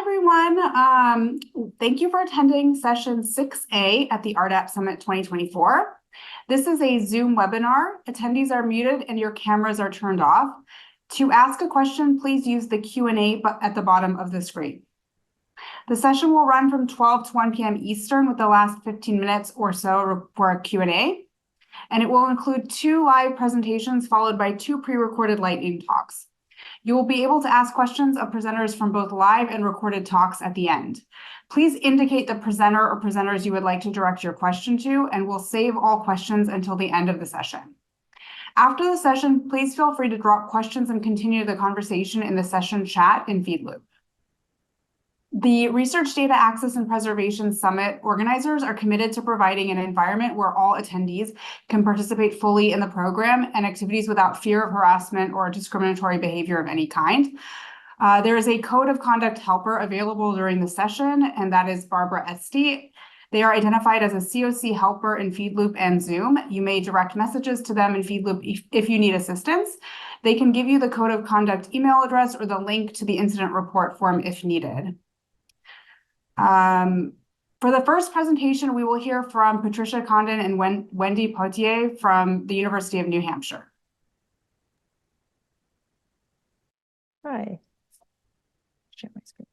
everyone. Thank you for attending session 6A at the RDAP Summit 2024. This is a Zoom webinar. Attendees are muted and your cameras are turned off. To ask a question, please use the Q&A at the bottom of the screen. The session will run from 12 to 1 p.m. Eastern with the last 15 minutes or so for a Q&A. And it will include 2 live presentations followed by 2 pre-recorded lightning talks. You will be able to ask questions of presenters from both live and recorded talks at the end. Please indicate the presenter or presenters you would like to direct your question to, and we'll save all questions until the end of the session. After the session, please feel free to drop questions and continue the conversation in the session chat in FeedLoop. The Research Data Access and Preservation Summit organizers are committed to providing an environment where all attendees can participate fully in the program and activities without fear of harassment or discriminatory behavior of any kind. There is a code of conduct helper available during the session, and that is Barbara Esty. They are identified as a COC helper in FeedLoop and Zoom. You may direct messages to them in FeedLoop if you need assistance. They can give you the code of conduct email address or the link to the incident report form if needed. For the first presentation, we will hear from Patricia Condon and Wendy Potier from the University of New Hampshire. Hi. Share my screen.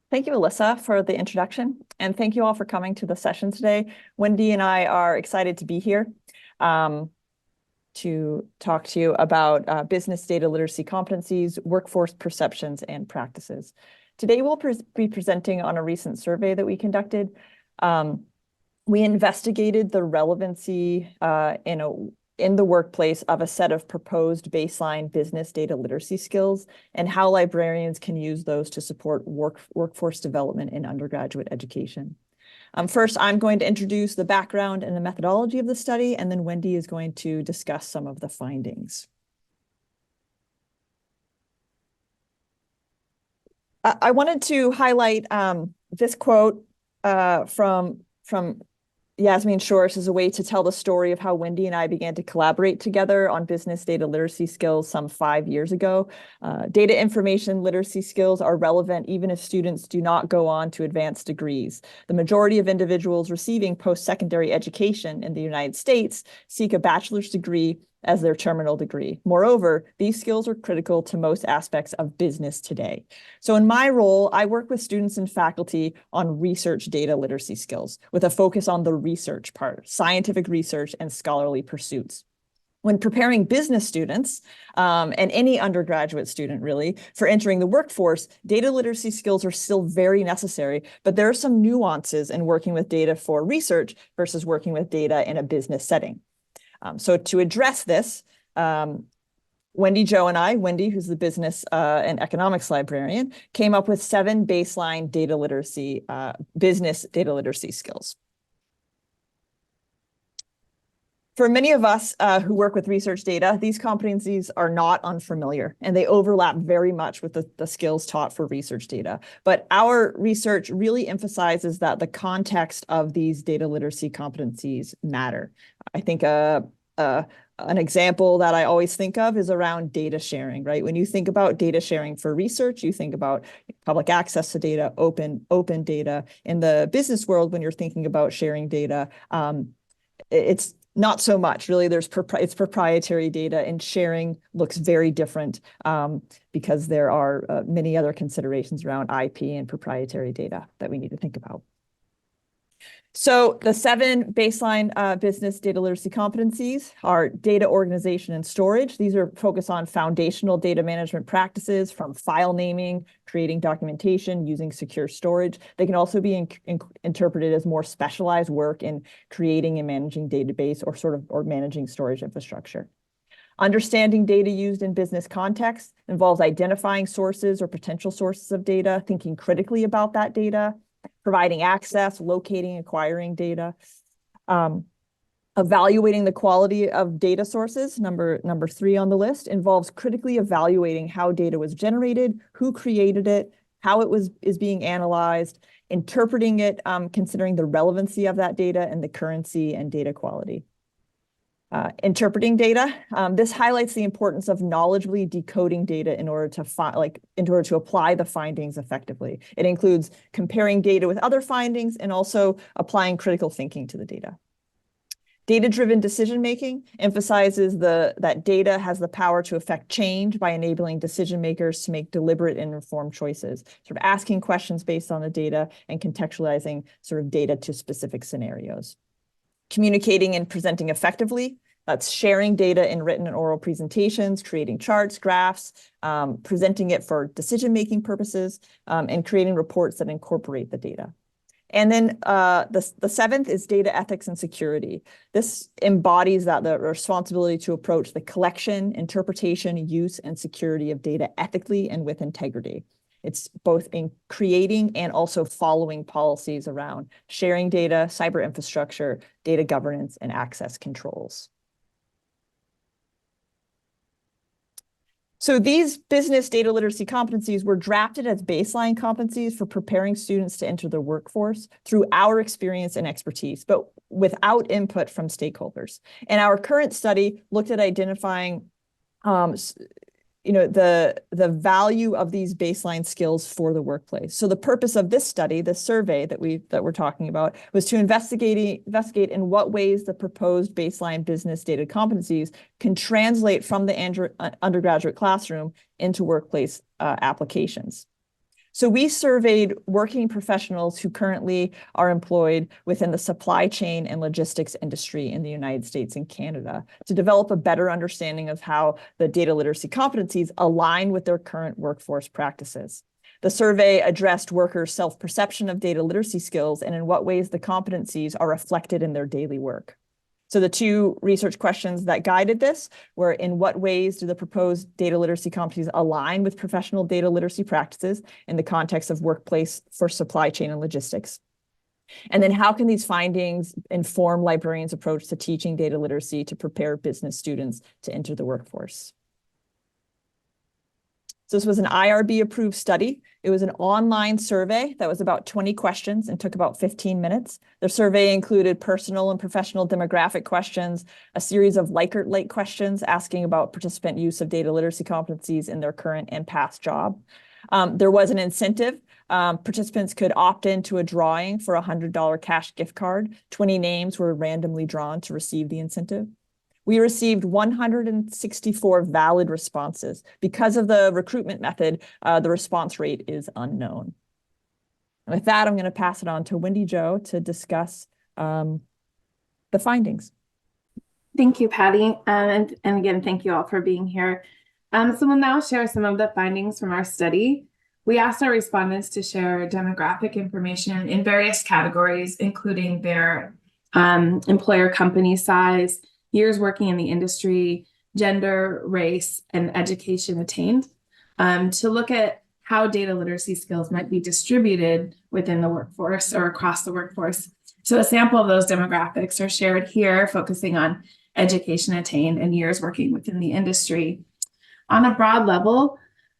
Thank you, Alyssa, for the introduction, and thank you all for coming to the session today. Wendy and I are excited to be here to talk to you about business data literacy competencies, workforce perceptions, and practices. Today, we'll be presenting on a recent survey that we conducted. We investigated the relevancy in the workplace of a set of proposed baseline business data literacy skills and how librarians can use those to support workforce development in undergraduate education. First, I'm going to introduce the background and the methodology of the study, and then Wendy is going to discuss some of the findings. I wanted to highlight this quote from Yasmin Shores as a way to tell the story of how Wendy and I began to collaborate together on business data literacy skills some 5 years ago. Data information literacy skills are relevant even if students do not go on to advanced degrees. The majority of individuals receiving post-secondary education in the United States seek a bachelor's degree as their terminal degree. Moreover, these skills are critical to most aspects of business today. So in my role, I work with students and faculty on research data literacy skills with a focus on the research part, scientific research and scholarly pursuits. When preparing business students, and any undergraduate student really, for entering the workforce, data literacy skills are still very necessary, but there are some nuances in working with data for research versus working with data in a business setting. So to address this, Wendy, Joe, and I, Wendy, who's the business and economics librarian, came up with 7 baseline data literacy, business data literacy skills. For many of us who work with research data, these competencies are not unfamiliar, and they overlap very much with the skills taught for research data. But our research really emphasizes that the context of these data literacy competencies matter. I think an example that I always think of is around data sharing, right? When you think about data sharing for research, you think about public access to data, open data. In the business world, when you're thinking about sharing data, it's not so much, really. It's proprietary data, and sharing looks very different because there are many other considerations around IP and proprietary data that we need to think about. So the 7 baseline business data literacy competencies are data organization and storage. These are focused on foundational data management practices, from file naming, creating documentation, using secure storage. They can also be interpreted as more specialized work in creating and managing database or managing storage infrastructure. Understanding data used in business context involves identifying sources or potential sources of data, thinking critically about that data, providing access, locating, acquiring data, evaluating the quality of data sources. Number 3 on the list involves critically evaluating how data was generated, who created it, how it is being analyzed, interpreting it, considering the relevancy of that data and the currency and data quality. Interpreting data. This highlights the importance of knowledgeably decoding data in order to apply the findings effectively. It includes comparing data with other findings and also applying critical thinking to the data. Data-driven decision-making emphasizes that data has the power to affect change by enabling decision makers to make deliberate and informed choices, sort of asking questions based on the data and contextualizing sort of data to specific scenarios. Communicating and presenting effectively, that's sharing data in written and oral presentations, creating charts, graphs, presenting it for decision-making purposes, and creating reports that incorporate the data. And then the seventh is data ethics and security. This embodies the responsibility to approach the collection, interpretation, use, and security of data ethically and with integrity. It's both in creating and also following policies around sharing data, cyber infrastructure, data governance, and access controls. So these business data literacy competencies were drafted as baseline competencies for preparing students to enter the workforce through our experience and expertise, but without input from stakeholders. And our current study looked at identifying the value of these baseline skills for the workplace. So the purpose of this study, this survey that we're talking about, was to investigate in what ways the proposed baseline business data competencies can translate from the undergraduate classroom into workplace applications. So we surveyed working professionals who currently are employed within the supply chain and logistics industry in the United States and Canada to develop a better understanding of how the data literacy competencies align with their current workforce practices. The survey addressed workers' self-perception of data literacy skills and in what ways the competencies are reflected in their daily work. So the two research questions that guided this were: in what ways do the proposed data literacy competencies align with professional data literacy practices in the context of workplace for supply chain and logistics? And then how can these findings inform librarians' approach to teaching data literacy to prepare business students to enter the workforce? So this was an IRB approved study. It was an online survey that was about 20 questions and took about 15 minutes. The survey included personal and professional demographic questions, a series of Likert-like questions asking about participant use of data literacy competencies in their current and past job. There was an incentive. Participants could opt into a drawing for a $100 cash gift card. 20 names were randomly drawn to receive the incentive. We received 164 valid responses. Because of the recruitment method, the response rate is unknown. And with that, I'm going to pass it on to Wendy Jo to discuss the findings. Thank you, Patty. And again, thank you all for being here. So we'll now share some of the findings from our study. We asked our respondents to share demographic information in various categories, including their employer company size, years working in the industry, gender, race, and education attained, to look at how data literacy skills might be distributed within the workforce or across the workforce. So a sample of those demographics are shared here, focusing on education attained and years working within the industry. On a broad level,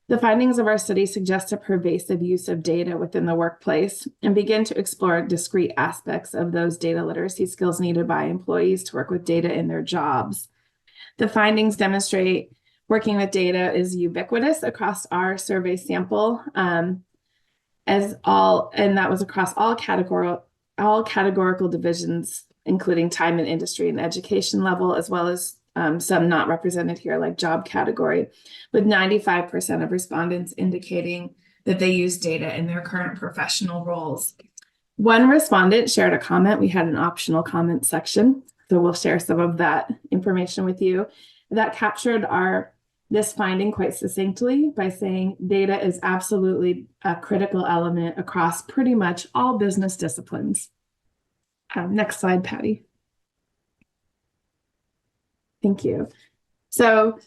the findings of our study suggest a pervasive use of data within the workplace and begin to explore discrete aspects of those data literacy skills needed by employees to work with data in their jobs. The findings demonstrate working with data is ubiquitous across our survey sample, and that was across all categorical divisions, including time and industry and education level, as well as some not represented here, like job category, with 95% of respondents indicating that they use data in their current professional roles. One respondent shared a comment. We had an optional comment section, so we'll share some of that information with you. That captured this finding quite succinctly by saying data is absolutely a critical element across pretty much all business disciplines. Next slide, Patty. Thank you. So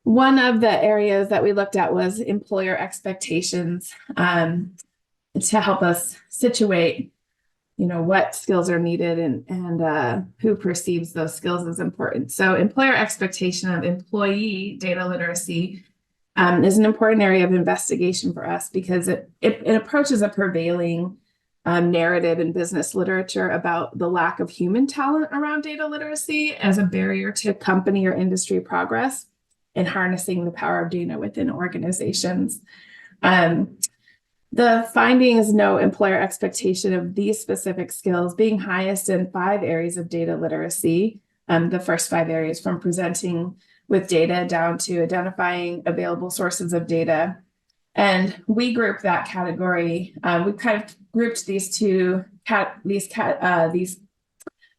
one of the areas that we looked at was employer expectations, to help us situate, what skills are needed and who perceives those skills as important. So employer expectation of employee data literacy is an important area of investigation for us because it approaches a prevailing narrative in business literature about the lack of human talent around data literacy as a barrier to company or industry progress in harnessing the power of data within organizations. The findings note employer expectation of these specific skills being highest in 5 areas of data literacy. The first 5 areas, from presenting with data down to identifying available sources of data. And we group that category. We kind of grouped these these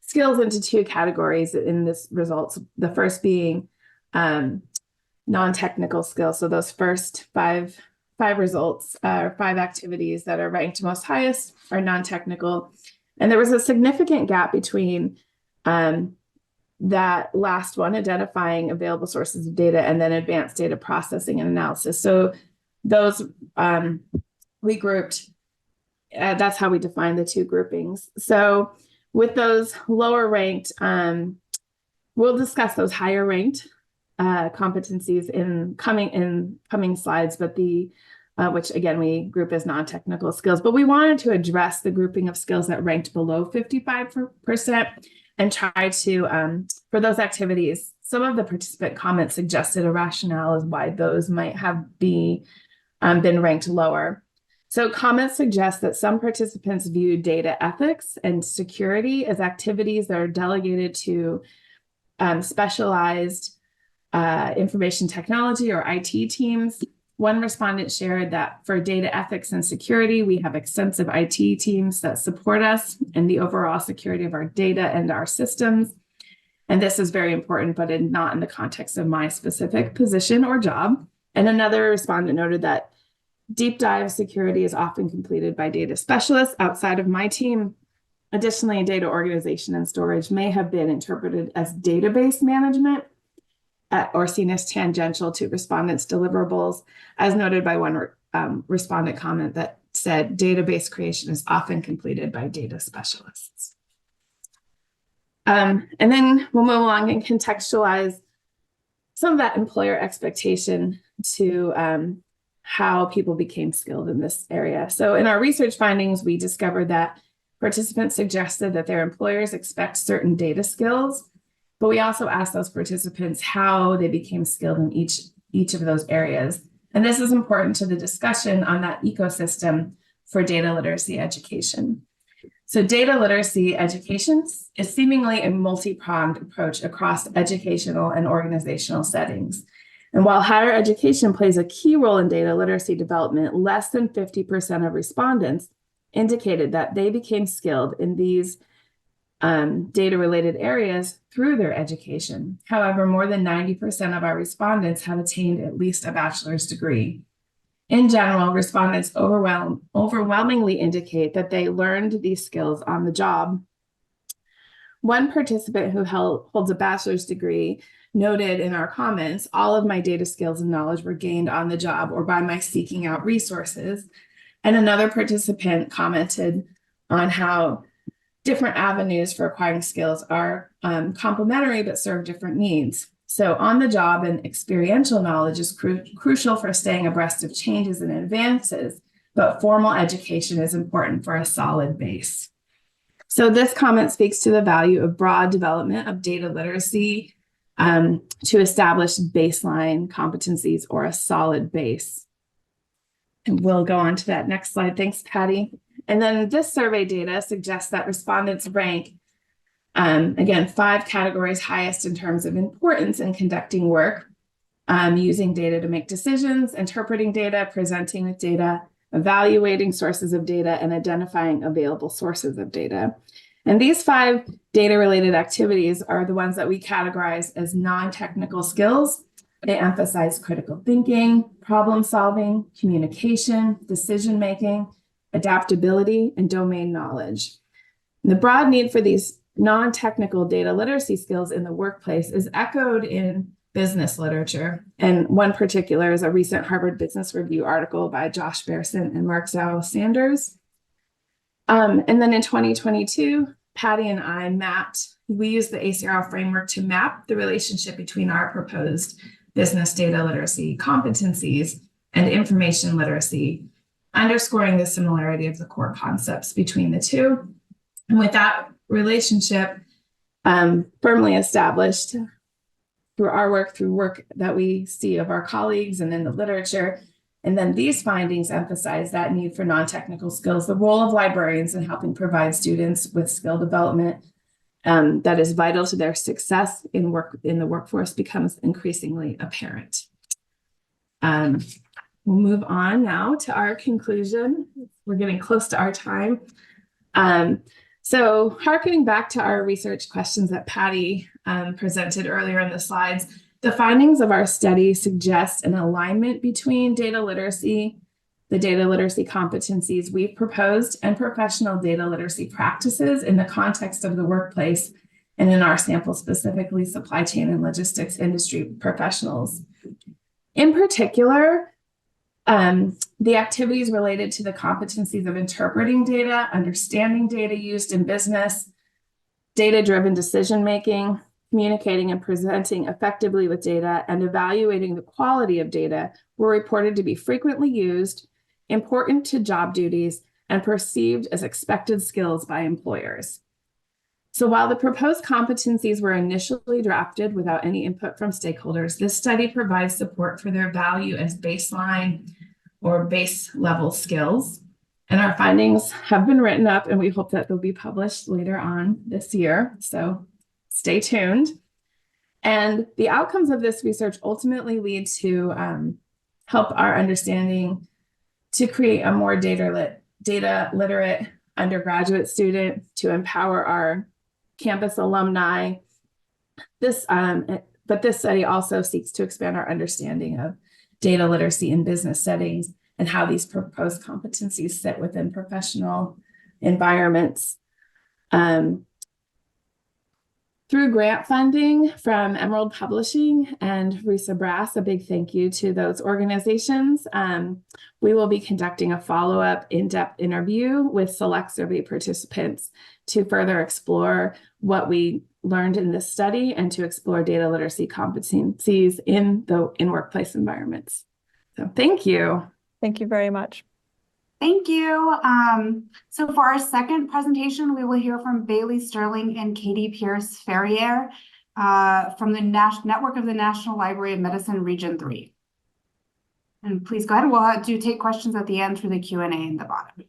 skills into 2 categories in this results. The first being non-technical skills. So those first five results, or 5 activities that are ranked most highest are non-technical. And there was a significant gap between that last one, identifying available sources of data, and then advanced data processing and analysis. So those we grouped, that's how we define the 2 groupings. So with those lower ranked, we'll discuss those higher ranked competencies in coming slides, but which again, we group as non-technical skills, but we wanted to address the grouping of skills that ranked below 55% and try to, for those activities, some of the participant comments suggested a rationale as why those might have been ranked lower. So comments suggest that some participants view data ethics and security as activities that are delegated to specialized information technology or IT teams. One respondent shared that for data ethics and security, we have extensive IT teams that support us in the overall security of our data and our systems. And this is very important, but not in the context of my specific position or job. And another respondent noted that deep dive security is often completed by data specialists outside of my team. Additionally, data organization and storage may have been interpreted as database management or seen as tangential to respondents' deliverables, as noted by one respondent comment that said database creation is often completed by data specialists. And then we'll move along and contextualize some of that employer expectation to how people became skilled in this area. So in our research findings, we discovered that participants suggested that their employers expect certain data skills, but we also asked those participants how they became skilled in each of those areas. And this is important to the discussion on that ecosystem for data literacy education. So data literacy education is seemingly a multi-pronged approach across educational and organizational settings. And while higher education plays a key role in data literacy development, less than 50% of respondents indicated that they became skilled in these data-related areas through their education. However, more than 90% of our respondents have attained at least a bachelor's degree. In general, respondents overwhelmingly indicate that they learned these skills on the job. One participant who holds a bachelor's degree noted in our comments, all of my data skills and knowledge were gained on the job or by my seeking out resources. And another participant commented on how different avenues for acquiring skills are complementary but serve different needs. So on the job and experiential knowledge is crucial for staying abreast of changes and advances, but formal education is important for a solid base. So this comment speaks to the value of broad development of data literacy to establish baseline competencies or a solid base. And we'll go on to that next slide. Thanks, Patty. And then this survey data suggests that respondents rank, again, 5 categories highest in terms of importance in conducting work, using data to make decisions, interpreting data, presenting with data, evaluating sources of data, and identifying available sources of data. And these 5 data-related activities are the ones that we categorize as non-technical skills. They emphasize critical thinking, problem solving, communication, decision-making, adaptability, and domain knowledge. And the broad need for these non-technical data literacy skills in the workplace is echoed in business literature. And one particular is a recent Harvard Business Review article by Josh Bearson and Mark Zhao Sanders. And then in 2022, Patty and I we used the ACRL framework to map the relationship between our proposed business data literacy competencies and information literacy underscoring the similarity of the core concepts between the two. And with that relationship firmly established through our work, through work that we see of our colleagues and in the literature, and then these findings emphasize that need for non-technical skills, the role of librarians in helping provide students with skill development that is vital to their success in the workforce becomes increasingly apparent. We'll move on now to our conclusion. We're getting close to our time. So harkening back to our research questions that Patty presented earlier in the slides, the findings of our study suggest an alignment between data literacy, the data literacy competencies we've proposed, and professional data literacy practices in the context of the workplace, and in our sample specifically supply chain and logistics industry professionals. In particular, the activities related to the competencies of interpreting data, understanding data used in business, data-driven decision-making, communicating and presenting effectively with data, and evaluating the quality of data were reported to be frequently used, important to job duties, and perceived as expected skills by employers. So while the proposed competencies were initially drafted without any input from stakeholders, this study provides support for their value as baseline or base level skills. And our findings have been written up, and we hope that they'll be published later on this year. So stay tuned. And the outcomes of this research ultimately lead to help our understanding to create a more data literate undergraduate student, to empower our campus alumni. But this study also seeks to expand our understanding of data literacy in business settings and how these proposed competencies sit within professional environments. Through grant funding from Emerald Publishing and Risa Brass, a big thank you to those organizations. We will be conducting a follow-up in-depth interview with select survey participants to further explore what we learned in this study and to explore data literacy competencies in workplace environments. So thank you. Thank you very much. Thank you. So for our second presentation, we will hear from Bailey Sterling and Katie Pierce-Ferrier from the Network of the National Library of Medicine, Region 3. And please go ahead. We'll take questions at the end through the Q&A in the bottom.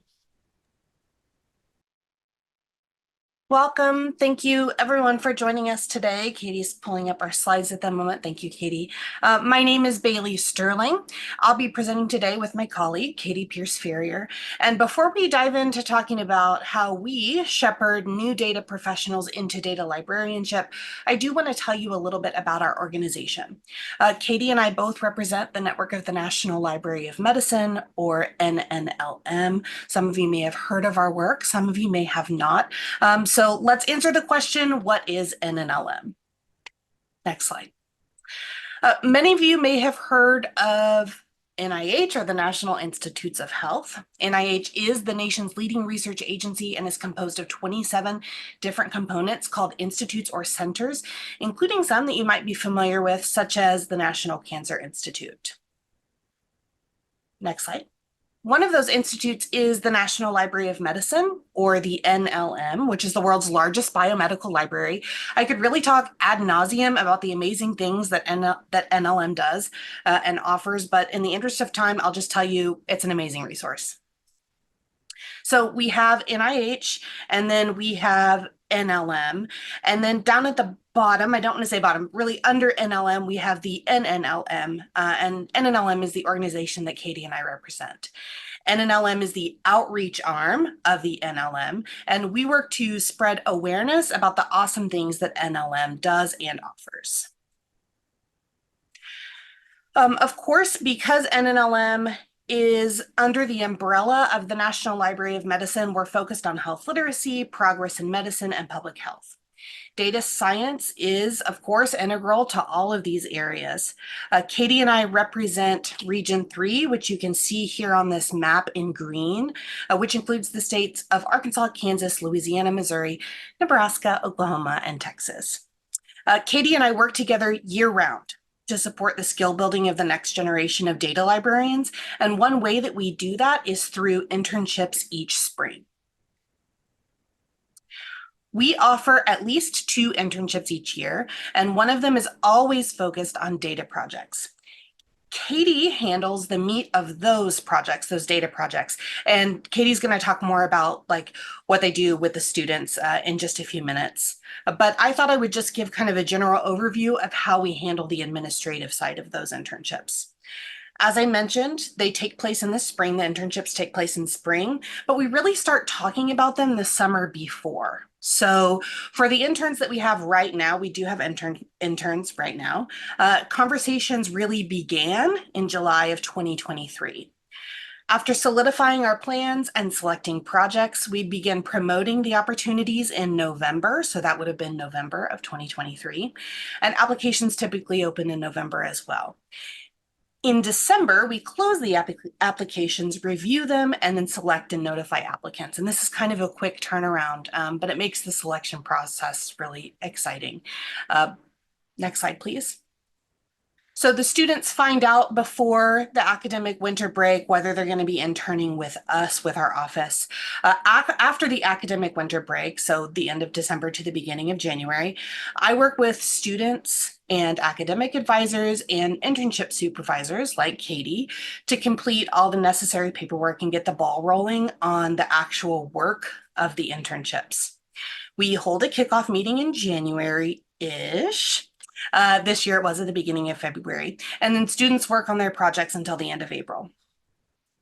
Welcome. Thank you, everyone, for joining us today. Katie's pulling up our slides at the moment. Thank you, Katie. My name is Bailey Sterling. I'll be presenting today with my colleague, Katie Pierce-Ferrier. And before we dive into talking about how we shepherd new data professionals into data librarianship, I do want to tell you a little bit about our organization. Katie and I both represent the Network of the National Library of Medicine, or NNLM. Some of you may have heard of our work. Some of you may have not. So let's answer the question, what is NNLM? Next slide. Many of you may have heard of NIH, or the National Institutes of Health. NIH is the nation's leading research agency and is composed of 27 different components called institutes or centers, including some that you might be familiar with, such as the National Cancer Institute. Next slide. One of those institutes is the National Library of Medicine, or the NLM, which is the world's largest biomedical library. I could really talk ad nauseum about the amazing things that NLM does and offers, but in the interest of time, I'll just tell you it's an amazing resource. So we have NIH, and then we have NLM, and then down at the bottom, I don't want to say bottom, really under NLM, we have the NNLM, and NNLM is the organization that Katie and I represent. NNLM is the outreach arm of the NLM, and we work to spread awareness about the awesome things that NLM does and offers. Of course, because NNLM is under the umbrella of the National Library of Medicine, we're focused on health literacy, progress in medicine, and public health. Data science is, of course, integral to all of these areas. Katie and I represent Region 3, which you can see here on this map in green, which includes the states of Arkansas, Kansas, Louisiana, Missouri, Nebraska, Oklahoma, and Texas. Katie and I work together year-round. to support the skill building of the next generation of data librarians. And one way that we do that is through internships each spring. We offer at least 2 internships each year, and one of them is always focused on data projects. Katie handles the meat of those projects, those data projects. And Katie's going to talk more about like what they do with the students in just a few minutes. But I thought I would just give kind of a general overview of how we handle the administrative side of those internships. As I mentioned, they take place in the spring. The internships take place in spring, but we really start talking about them the summer before. So for the interns that we have right now, we do have interns right now. Conversations really began in July of 2023. After solidifying our plans and selecting projects, we began promoting the opportunities in November. So that would have been November of 2023. And applications typically open in November as well. In December, we close the applications, review them, and then select and notify applicants. And this is kind of a quick turnaround, but it makes the selection process really exciting. Next slide, please. So the students find out before the academic winter break whether they're going to be interning with us, with our office. After the academic winter break, so the end of December to the beginning of January, I work with students and academic advisors and internship supervisors like Katie to complete all the necessary paperwork and get the ball rolling on the actual work of the internships. We hold a kickoff meeting in January-ish. This year it was at the beginning of February, and then students work on their projects until the end of April.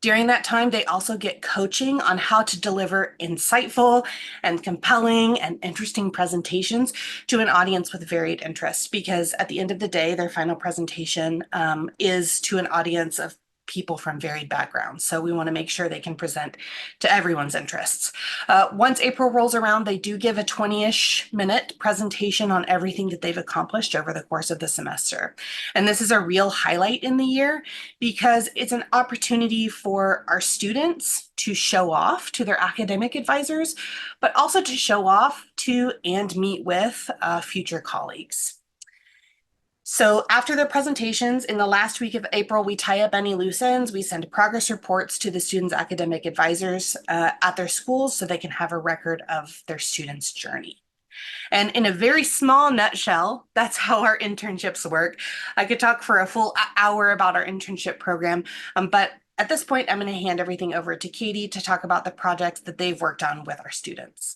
During that time, they also get coaching on how to deliver insightful and compelling and interesting presentations to an audience with varied interests, because at the end of the day, their final presentation is to an audience of people from varied backgrounds. So we want to make sure they can present to everyone's interests. Once April rolls around, they do give a 20-ish minute presentation on everything that they've accomplished over the course of the semester. And this is a real highlight in the year because it's an opportunity for our students to show off to their academic advisors, but also to show off to and meet with future colleagues. So after the presentations in the last week of April, we tie up any loose ends. We send progress reports to the students' academic advisors at their schools so they can have a record of their students' journey. And in a very small nutshell, that's how our internships work. I could talk for a full hour about our internship program, but at this point, I'm going to hand everything over to Katie to talk about the projects that they've worked on with our students.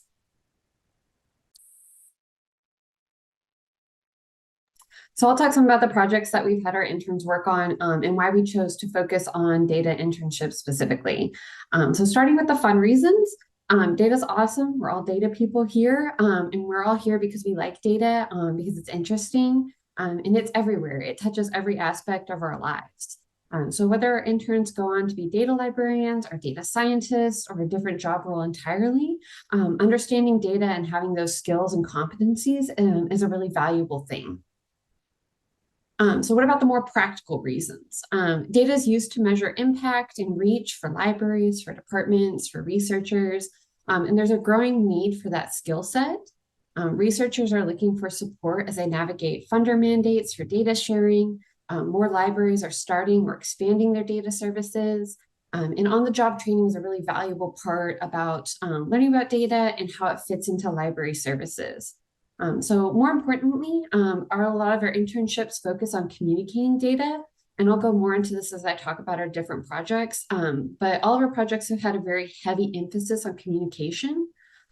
So I'll talk some about the projects that we've had our interns work on and why we chose to focus on data internships specifically. So starting with the fun reasons, data's awesome. We're all data people here, and we're all here because we like data, because it's interesting, and it's everywhere. It touches every aspect of our lives. So whether our interns go on to be data librarians or data scientists or a different job role entirely, understanding data and having those skills and competencies is a really valuable thing. So what about the more practical reasons? Data is used to measure impact and reach for libraries, for departments, for researchers, and there's a growing need for that skill set. Researchers are looking for support as they navigate funder mandates for data sharing. More libraries are starting or expanding their data services. And on-the-job training is a really valuable part about learning about data and how it fits into library services. So more importantly, a lot of our internships focus on communicating data, and I'll go more into this as I talk about our different projects, but all of our projects have had a very heavy emphasis on communication.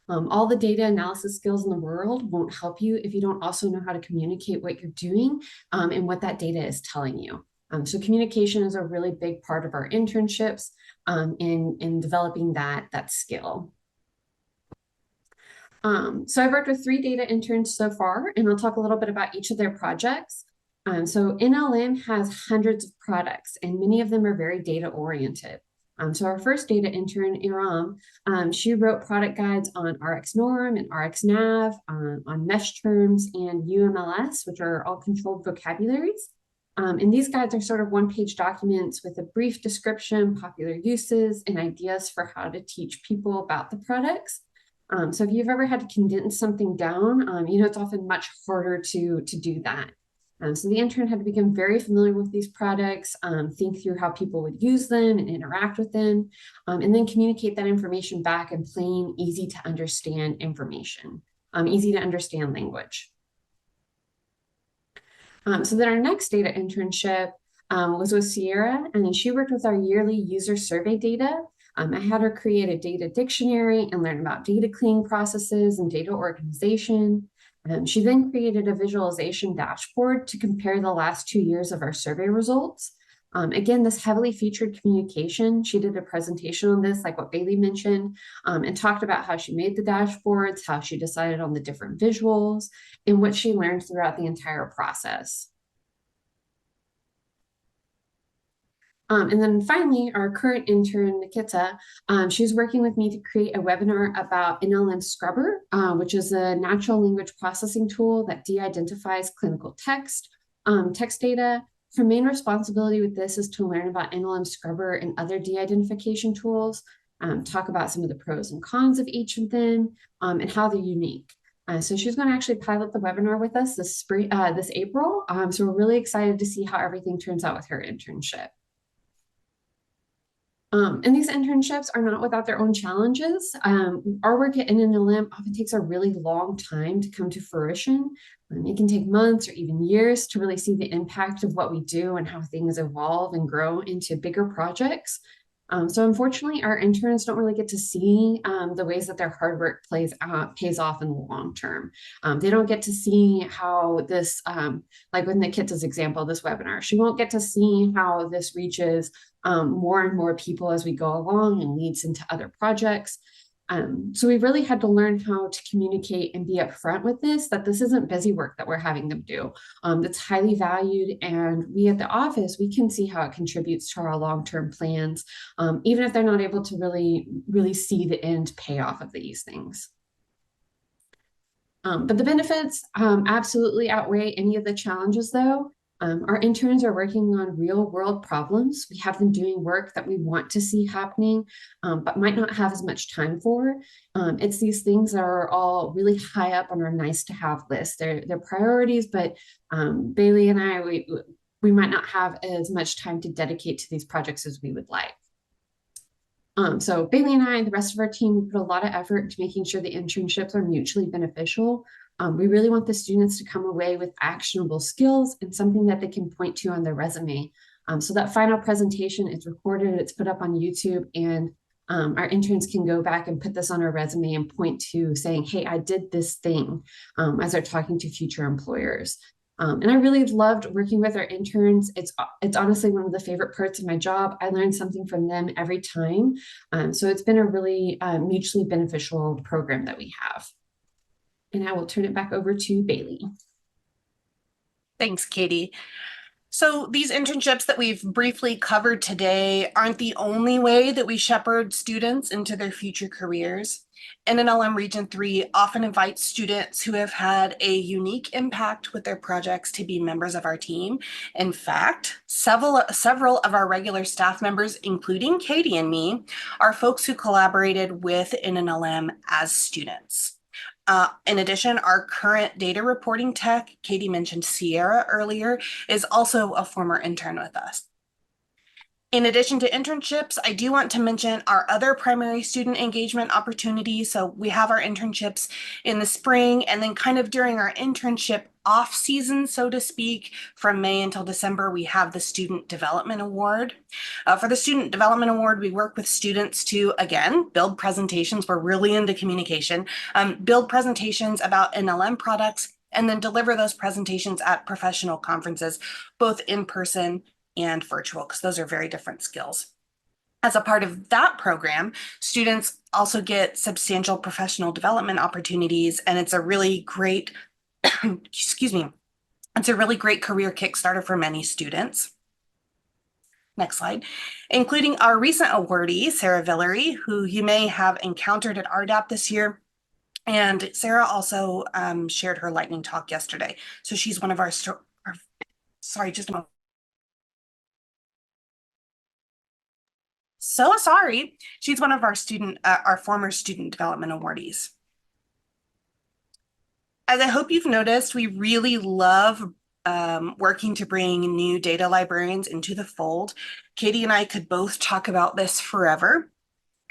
All the data analysis skills in the world won't help you if you don't also know how to communicate what you're doing and what that data is telling you. So communication is a really big part of our internships in developing that skill. So I've worked with 3 data interns so far, and I'll talk a little bit about each of their projects. So NLM has hundreds of products, and many of them are very data oriented. So our first data intern, Iram, she wrote product guides on RxNorm and RxNav, on mesh terms and UMLS, which are all controlled vocabularies. And these guides are sort of one-page documents with a brief description, popular uses, and ideas for how to teach people about the products. So if you've ever had to condense something down, it's often much harder to do that. So the intern had to become very familiar with these products, think through how people would use them and interact with them, and then communicate that information back in plain, easy to understand information, easy to understand language. So then our next data internship was with Sierra, and then she worked with our yearly user survey data. I had her create a data dictionary and learn about data cleaning processes and data organization. She then created a visualization dashboard to compare the last 2 years of our survey results. Again, this heavily featured communication. She did a presentation on this, like what Bailey mentioned, and talked about how she made the dashboards, how she decided on the different visuals, and what she learned throughout the entire process. And then finally, our current intern, Nikita, she's working with me to create a webinar about NLM Scrubber, which is a natural language processing tool that de-identifies clinical text data. Her main responsibility with this is to learn about NLM Scrubber and other de-identification tools, talk about some of the pros and cons of each of them, and how they're unique. So she's going to actually pilot the webinar with us this April. So we're really excited to see how everything turns out with her internship. And these internships are not without their own challenges. Our work at NNLM often takes a really long time to come to fruition. It can take months or even years to really see the impact of what we do and how things evolve and grow into bigger projects. So unfortunately, our interns don't really get to see the ways that their hard work pays off in the long term. They don't get to see how this, like with Nikita's example, this webinar, she won't get to see how this reaches more and more people as we go along and leads into other projects. So we really had to learn how to communicate and be upfront with this, that this isn't busy work that we're having them do. That's highly valued, and we at the office, we can see how it contributes to our long-term plans, even if they're not able to really see the end payoff of these things. But the benefits absolutely outweigh any of the challenges, though. Our interns are working on real world problems. We have them doing work that we want to see happening, but might not have as much time for. It's these things that are all really high up on our nice to have list. They're priorities, but Bailey and I, we might not have as much time to dedicate to these projects as we would like. So Bailey and I and the rest of our team, we put a lot of effort into making sure the internships are mutually beneficial. We really want the students to come away with actionable skills and something that they can point to on their resume. So that final presentation is recorded, it's put up on YouTube, and our interns can go back and put this on our resume and point to saying, hey, I did this thing, as they're talking to future employers. And I really loved working with our interns. It's honestly one of the favorite parts of my job. I learned something from them every time. So it's been a really mutually beneficial program that we have. And I will turn it back over to Bailey. Thanks, Katie. So these internships that we've briefly covered today aren't the only way that we shepherd students into their future careers. NNLM Region 3 often invites students who have had a unique impact with their projects to be members of our team. In fact, several of our regular staff members, including Katie and me, are folks who collaborated with NNLM as students. In addition, our current data reporting tech, Katie mentioned Sierra earlier, is also a former intern with us. In addition to internships, I do want to mention our other primary student engagement opportunities. So we have our internships in the spring, and then kind of during our internship off season, so to speak, from May until December, we have the Student Development Award. For the Student Development Award, we work with students to, again, build presentations. We're really into communication, build presentations about NLM products, and then deliver those presentations at professional conferences, both in person and virtual, because those are very different skills. As a part of that program, students also get substantial professional development opportunities, and it's a really great, excuse me, it's a really great career kickstarter for many students. Next slide. Including our recent awardee, Sarah Villery, who you may have encountered at RDAP this year. And Sarah also shared her lightning talk yesterday. So she's one of our, sorry, just a moment. So sorry, she's one of our former student development awardees. As I hope you've noticed, we really love working to bring new data librarians into the fold. Katie and I could both talk about this forever.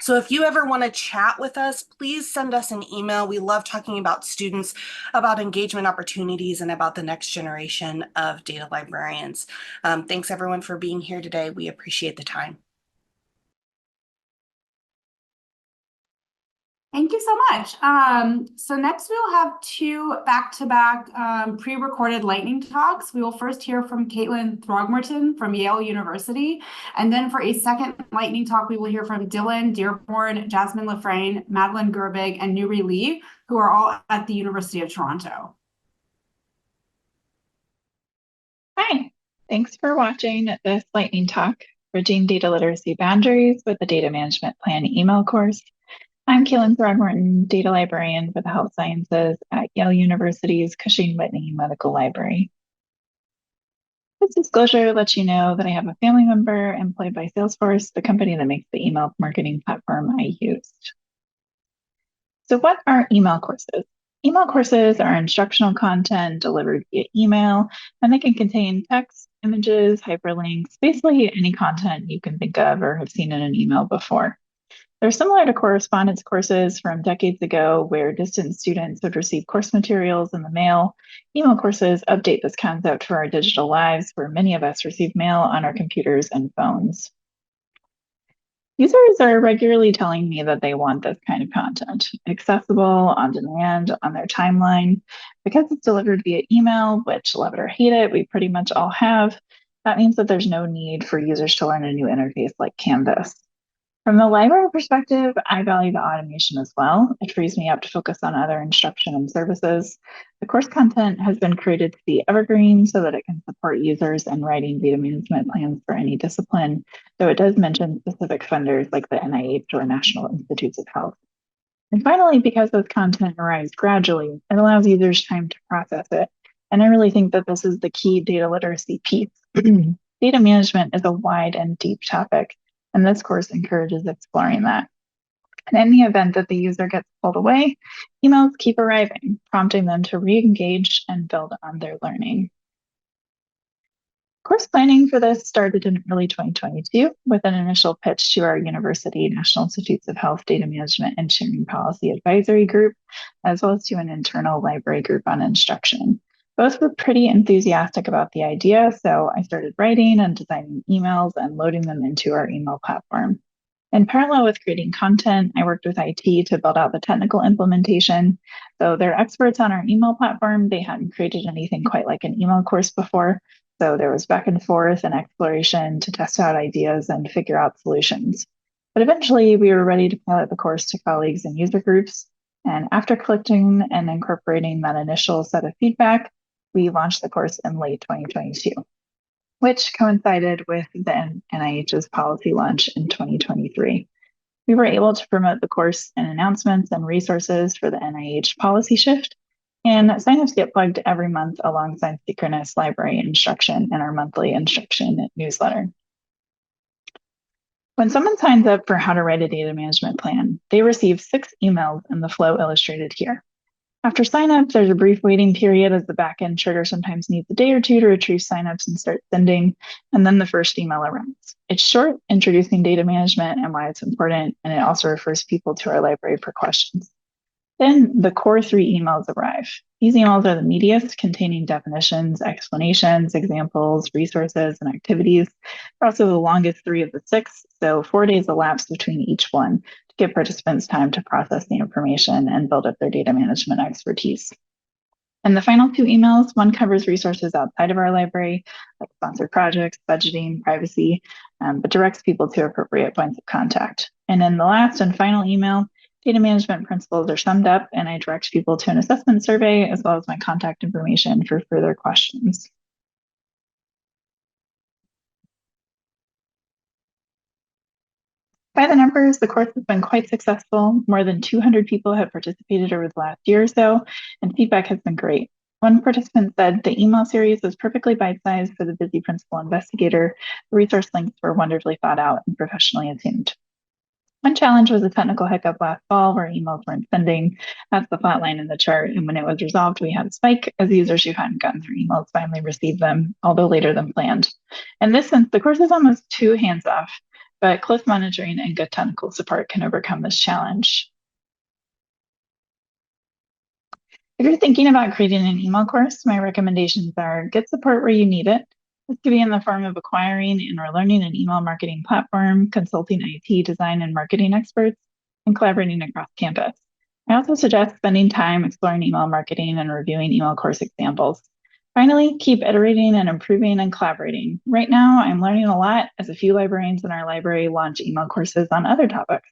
So if you ever want to chat with us, please send us an email. We love talking about students, about engagement opportunities, and about the next generation of data librarians. Thanks everyone for being here today. We appreciate the time. Thank you so much. So next we'll have two back-to-back pre-recorded lightning talks. We will first hear from Caitlin Throgmorton from Yale University. And then for a second lightning talk, we will hear from Dylan Dearborn, Jasmine Lafraine, Madeline Gerbig, and Nuri Lee, who are all at the University of Toronto. Hi, thanks for watching this lightning talk, Bridging Data Literacy Boundaries with the Data Management Plan email course. I'm Caitlin Throgmorton, Data Librarian for the Health Sciences at Yale University's Cushing Whitney Medical Library. This disclosure lets you know that I have a family member employed by Salesforce, the company that makes the email marketing platform I used. So what are email courses? Email courses are instructional content delivered via email, and they can contain text, images, hyperlinks, basically any content you can think of or have seen in an email before. They're similar to correspondence courses from decades ago, where distant students would receive course materials in the mail. Email courses update this concept for our digital lives, where many of us receive mail on our computers and phones. Users are regularly telling me that they want this kind of content, accessible, on demand, on their timeline. Because it's delivered via email, which love it or hate it, we pretty much all have, that means that there's no need for users to learn a new interface like Canvas. From the library perspective, I value the automation as well. It frees me up to focus on other instruction and services. The course content has been created to be evergreen so that it can support users in writing data management plans for any discipline, though it does mention specific funders like the NIH or National Institutes of Health. And finally, because this content arrives gradually, it allows users time to process it. And I really think that this is the key data literacy piece. Data management is a wide and deep topic, and this course encourages exploring that. And in the event that the user gets pulled away, emails keep arriving, prompting them to re-engage and build on their learning. Course planning for this started in early 2022 with an initial pitch to our university National Institutes of Health Data Management and Sharing Policy Advisory Group, as well as to an internal library group on instruction. Both were pretty enthusiastic about the idea, so I started writing and designing emails and loading them into our email platform. In parallel with creating content, I worked with IT to build out the technical implementation. So they're experts on our email platform. They hadn't created anything quite like an email course before. So there was back and forth and exploration to test out ideas and figure out solutions. But eventually we were ready to pilot the course to colleagues and user groups. And after collecting and incorporating that initial set of feedback, we launched the course in late 2022, which coincided with the NIH's policy launch in 2023. We were able to promote the course in announcements and resources for the NIH policy shift, and signups get plugged every month alongside synchronous library instruction in our monthly instruction newsletter. When someone signs up for how to write a data management plan, they receive 6 emails in the flow illustrated here. After signup, there's a brief waiting period as the backend trigger sometimes needs a day or two to retrieve signups and start sending, and then the first email arrives. It's short, introducing data management and why it's important, and it also refers people to our library for questions. Then the core 3 emails arrive. These emails are the meatiest, containing definitions, explanations, examples, resources, and activities. They're also the longest 3 of the 6, so 4 days elapse between each one, give participants time to process the information and build up their data management expertise. And the final 2 emails, one covers resources outside of our library, like sponsored projects, budgeting, privacy, but directs people to appropriate points of contact. And in the last and final email, data management principles are summed up, and I direct people to an assessment survey as well as my contact information for further questions. By the numbers, the course has been quite successful. More than 200 people have participated over the last year or so, and feedback has been great. One participant said the email series was perfectly bite-sized for the busy principal investigator. The resource links were wonderfully thought out and professionally attuned. One challenge was a technical hiccup last fall where emails weren't sending. That's the flat line in the chart. And when it was resolved, we had a spike as users who hadn't gotten their emails finally received them, although later than planned. In this sense, the course is almost too hands-off, but close monitoring and good technical support can overcome this challenge. If you're thinking about creating an email course, my recommendations are get support where you need it. This could be in the form of acquiring and or learning an email marketing platform, consulting IT design and marketing experts, and collaborating across campus. I also suggest spending time exploring email marketing and reviewing email course examples. Finally, keep iterating and improving and collaborating. Right now, I'm learning a lot as a few librarians in our library launch email courses on other topics.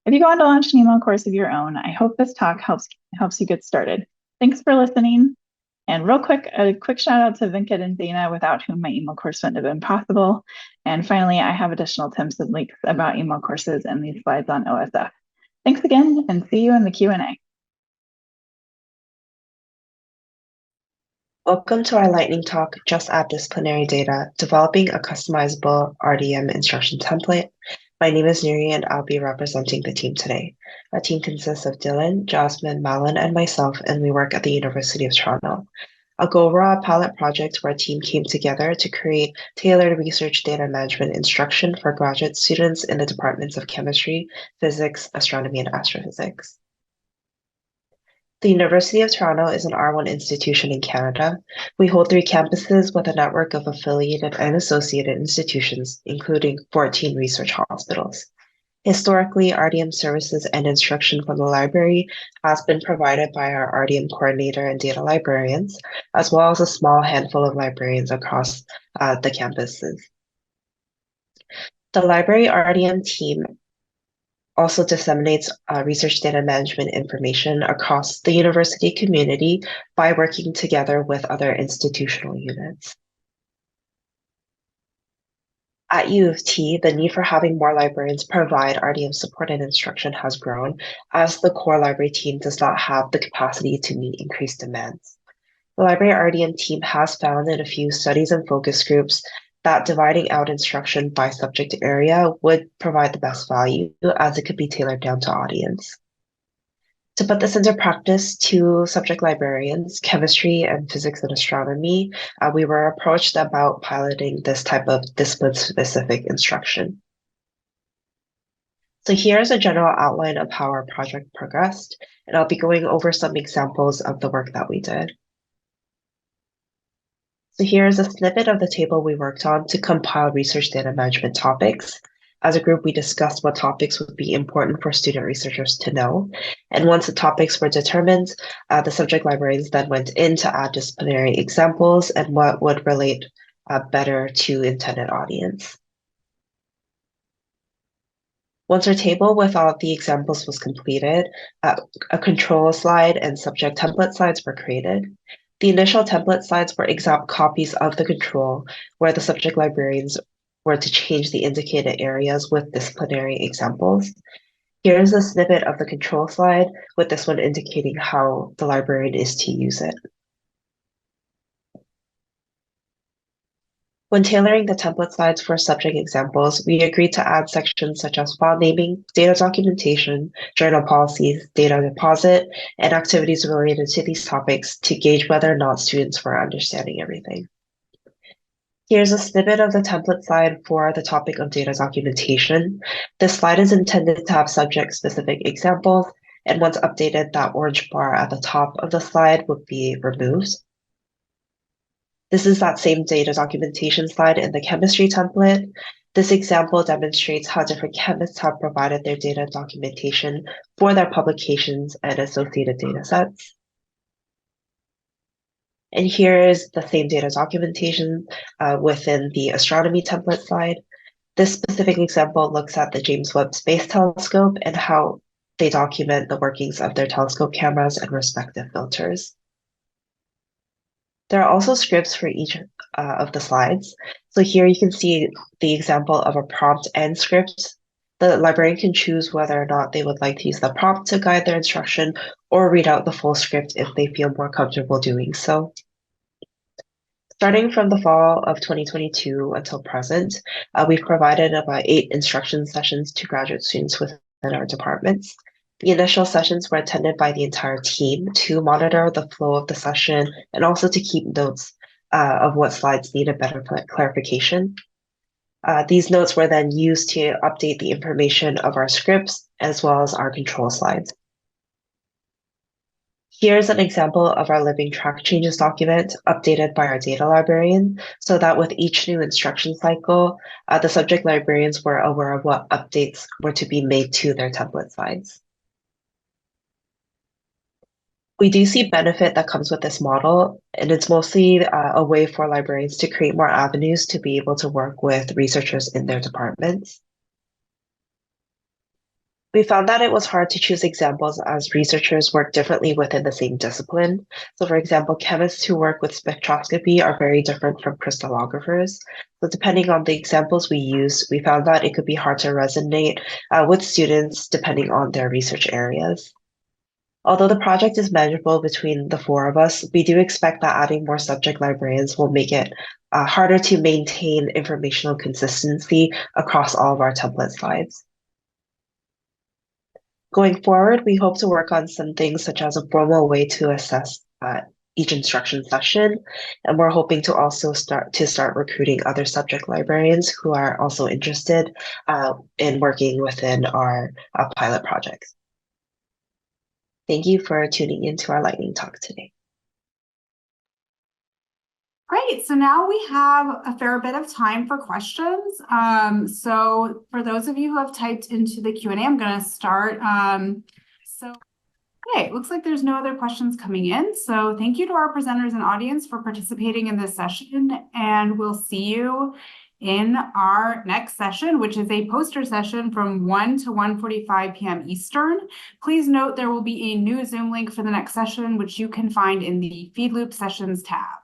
If you go on to launch an email course of your own, I hope this talk helps you get started. Thanks for listening. And real quick, a quick shout out to Venkat and Dana, without whom my email course wouldn't have been possible. And finally, I have additional tips and links about email courses and these slides on OSF. Thanks again, and see you in the Q&A. Welcome to our lightning talk, Just Add Disciplinary Data, Developing a Customizable RDM Instruction Template. My name is Nuri, and I'll be representing the team today. Our team consists of Dylan, Jasmine, Malin, and myself, and we work at the University of Toronto. I'll go over a pilot project where our team came together to create tailored research data management instruction for graduate students in the departments of chemistry, physics, astronomy, and astrophysics. The University of Toronto is an R1 institution in Canada. We hold 3 campuses with a network of affiliated and associated institutions, including 14 research hospitals. Historically, RDM services and instruction from the library has been provided by our RDM coordinator and data librarians, as well as a small handful of librarians across the campuses. The library RDM team also disseminates research data management information across the university community by working together with other institutional units. At U of T, the need for having more librarians provide RDM support and instruction has grown, as the core library team does not have the capacity to meet increased demands. The library RDM team has found in a few studies and focus groups that dividing out instruction by subject area would provide the best value, as it could be tailored down to audience. To put this into practice, 2 subject librarians, chemistry and physics and astronomy, we were approached about piloting this type of discipline-specific instruction. So here's a general outline of how our project progressed, and I'll be going over some examples of the work that we did. So here's a snippet of the table we worked on to compile research data management topics. As a group, we discussed what topics would be important for student researchers to know. And once the topics were determined, the subject librarians then went in to add disciplinary examples and what would relate better to intended audience. Once our table with all of the examples was completed, a control slide and subject template slides were created. The initial template slides were exact copies of the control, where the subject librarians were to change the indicated areas with disciplinary examples. Here's a snippet of the control slide, with this one indicating how the librarian is to use it. When tailoring the template slides for subject examples, we agreed to add sections such as file naming, data documentation, journal policies, data deposit, and activities related to these topics to gauge whether or not students were understanding everything. Here's a snippet of the template slide for the topic of data documentation. This slide is intended to have subject-specific examples, and once updated, that orange bar at the top of the slide would be removed. This is that same data documentation slide in the chemistry template. This example demonstrates how different chemists have provided their data documentation for their publications and associated data sets. And here is the same data documentation within the astronomy template slide. This specific example looks at the James Webb Space Telescope and how they document the workings of their telescope cameras and respective filters. There are also scripts for each of the slides. So here you can see the example of a prompt and script. The librarian can choose whether or not they would like to use the prompt to guide their instruction or read out the full script if they feel more comfortable doing so. Starting from the fall of 2022 until present, we've provided about 8 instruction sessions to graduate students within our departments. The initial sessions were attended by the entire team to monitor the flow of the session and also to keep notes of what slides needed better clarification. These notes were then used to update the information of our scripts as well as our control slides. Here's an example of our living track changes document updated by our data librarian, so that with each new instruction cycle, the subject librarians were aware of what updates were to be made to their template slides. We do see benefit that comes with this model, and it's mostly a way for librarians to create more avenues to be able to work with researchers in their departments. We found that it was hard to choose examples as researchers work differently within the same discipline. So for example, chemists who work with spectroscopy are very different from crystallographers. So depending on the examples we use, we found that it could be hard to resonate with students depending on their research areas. Although the project is manageable between the 4 of us, we do expect that adding more subject librarians will make it harder to maintain informational consistency across all of our template slides. Going forward, we hope to work on some things such as a formal way to assess each instruction session, and we're hoping to also start recruiting other subject librarians who are also interested in working within our pilot projects. Thank you for tuning into our lightning talk today. Great, so now we have a fair bit of time for questions. So for those of you who have typed into the Q&A, I'm going to start. Okay, it looks like there's no other questions coming in. So thank you to our presenters and audience for participating in this session, and we'll see you in our next session, which is a poster session from 1 to 1:45 p.m. Eastern. Please note there will be a new Zoom link for the next session, which you can find in the Feed Loop Sessions tab.